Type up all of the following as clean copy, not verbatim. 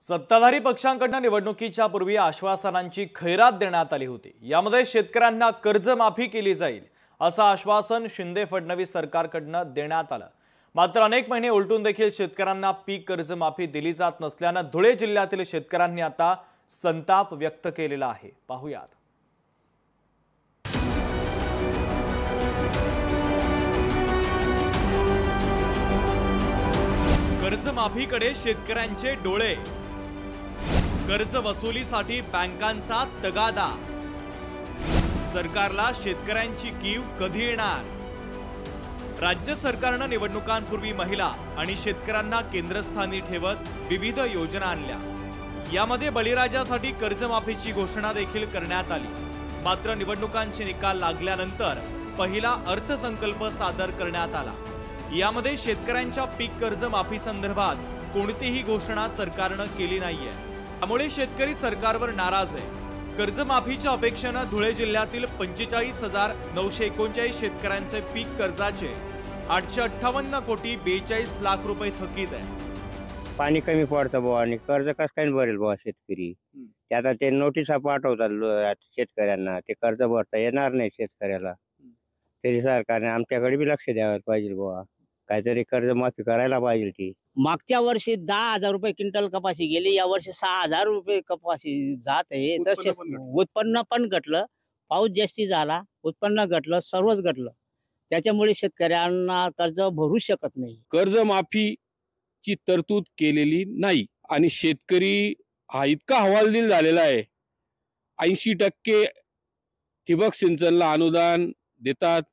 सत्ताधारी पक्षांकडून निवडणुकीच्या पूर्वी आश्वासनांची खैरात देण्यात आली होती। यामध्ये शेतकऱ्यांना कर्जमाफी केली जाईल असं आश्वासन शिंदे फडणवीस सरकारकडून देण्यात आलं। मात्र अनेक महिने उलटून देखील शेतकऱ्यांना पीक कर्जमाफी दिली जात नसल्याने धुळे जिल्ह्यातील शेतकऱ्यांनी आता संताप व्यक्त केलेला आहे। पाहूयात। कर्जमाफीकडे शेतकऱ्यांचे डोळे, कर्ज वसुलीसाठी बँकांचा तगादा, सरकारला शेतकऱ्यांची कीव कधी येणार? राज्य सरकारने निवडणुकांपूर्वी महिला आणि शेतकऱ्यांना केंद्रस्थानी ठेवत विविध योजना आणल्या। यामध्ये बळीराजासाठी कर्जमाफीची घोषणा देखील करण्यात आली। मात्र निवडणुकांचे निकाल लागल्यानंतर पहिला अर्थसंकल्प सादर करण्यात आला। यामध्ये शेतकऱ्यांच्या पीक कर्ज माफी संदर्भात कोणतीही घोषणा सरकारने केली नाहीये। त्यामुळे शेतकरी सरकारवर नाराज आहे। कर्जमाफीच्या अपेक्षेने धुळे जिल्ह्यातील 45,939 शेतकऱ्यांचे पीक कर्जाचे 858 कोटी 42 लाख रुपये थकीत आहे। पाणी कमी पडतं बुवा आणि कर्ज कसं काय भरेल बुवा शेतकरी? ते आता ते नोटिसा पाठवतात शेतकऱ्यांना, ते कर्ज भरता येणार नाही शेतकऱ्याला। तरी सरकारने आमच्याकडे बी लक्ष द्यायला पाहिजे बुवा, काहीतरी कर्जमाफी करायला पाहिजे। ती मागच्या वर्षी 10,000 रुपये क्विंटल कपाशी गेली, या वर्षी 6,000 रुपये कपाशी जात आहे। तर उत्पन्न पण घटलं, पाऊस जास्ती झाला, उत्पन्न घटलं, सर्वच घटलं। त्याच्यामुळे शेतकऱ्यांना कर्ज भरू शकत नाही। कर्जमाफीची तरतूद केलेली नाही आणि शेतकरी हा इतका हवालदिल झालेला आहे। 80% ठिबक सिंचनला अनुदान देतात,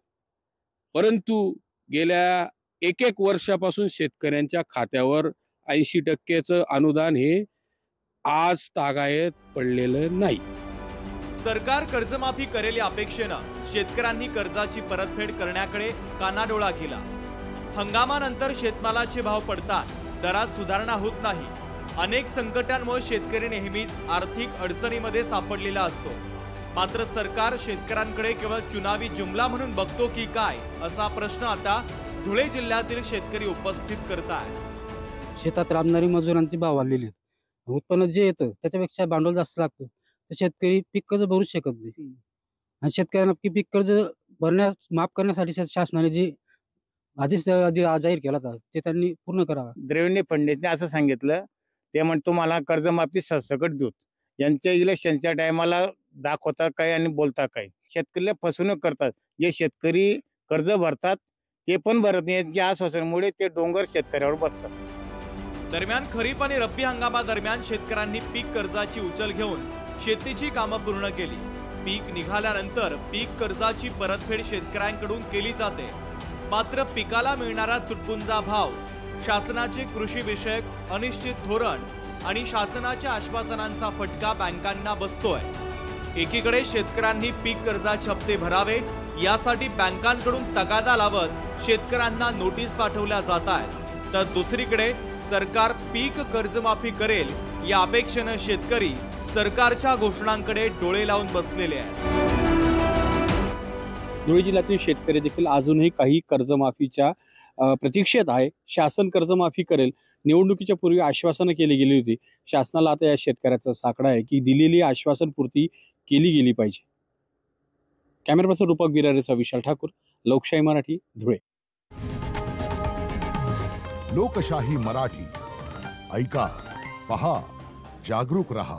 परंतु गेल्या एक वर्षापासून शेतकऱ्यांच्या खात्यावर 80%चं अनुदान हे आज तागायत पडलेलं नाही। सरकार कर्जमाफी करेल या अपेक्षेने शेतकऱ्यांनी कर्जाची परतफेड करण्याकडे कानाडोळा केला। हंगामानंतर शेतमालाचे भाव पडतात, दरात सुधारणा होत नाही। अनेक संकटांमुळे शेतकरी नेहमीच आर्थिक अडचणीमध्ये सापडलेला असतो। मात्र सरकार शेतकऱ्यांकडे केवळ चुनावी जुमला म्हणून बघतो की काय, असा प्रश्न आता धुळे जिल्ह्यातील शेतकरी उपस्थित करतात। शेतात राबणारी मजुरांची भाव वाढलेले आहेत, उत्पन्न जे येतं त्याच्यापेक्षा भांडवल जास्त लागतं, तर शेतकरी पीक कर्ज भरू शकत नाही। आणि शेतकऱ्यांना पीक कर्ज माफ करण्यासाठी शासनाने जे आदेश जाहीर केला होता ते त्यांनी पूर्ण करावा। देवेंद्र फडणवीसने असं सांगितलं, ते म्हणजे तुम्हाला कर्जमाफी सरसकट देऊ। यांच्या इलेक्शनच्या टायमाला दाखवतात काय आणि बोलतात काय, शेतकऱ्याला फसवणूक करतात। जे शेतकरी कर्ज भरतात ते पण भरत नाही, यांच्या आश्वासनामुळे ते डोंगर शेतकऱ्यावर बसतात। दरम्यान खरीप आणि रब्बी हंगामादरम्यान शेतकऱ्यांनी पीक कर्जाची उचल घेऊन शेतीची कामं पूर्ण केली। पीक निघाल्यानंतर पीक कर्जाची परतफेड शेतकऱ्यांकडून केली जाते। मात्र पिकाला मिळणारा तुटपुंजा भाव, शासनाचे कृषी विषयक अनिश्चित धोरण आणि शासनाच्या आश्वासनांचा फटका बँकांना बसतोय। एकीकडे शेतकऱ्यांनी पीक कर्जाचे हप्ते भरावे यासाठी बँकांकडून तगादा लावत शेतकऱ्यांना नोटीस पाठवल्या जात आहेत, तर दुसरीकडे सरकार पीक कर्जमाफी करेल या अपेक्षेने शेतकरी सरकारच्या घोषणांकडे डोळे लावून बसलेले आहेत। धुळे जिल्ह्यातील शेतकरी देखील अजूनही काही कर्जमाफीच्या प्रतीक्षेत आहे। शासन कर्जमाफी करेल, निवडणुकीच्या पूर्वी आश्वासनं केली गेली होती। शासनाला आता या शेतकऱ्याचा साकडा आहे की दिलेली आश्वासन पूर्ती केली गेली पाहिजे। कॅमेरा पर्सन रूपक बिरारेचा विशाल ठाकूर, लोकशाही मराठी, धुळे। लोकशाही मराठी, ऐका, पहा, जागरूक रहा।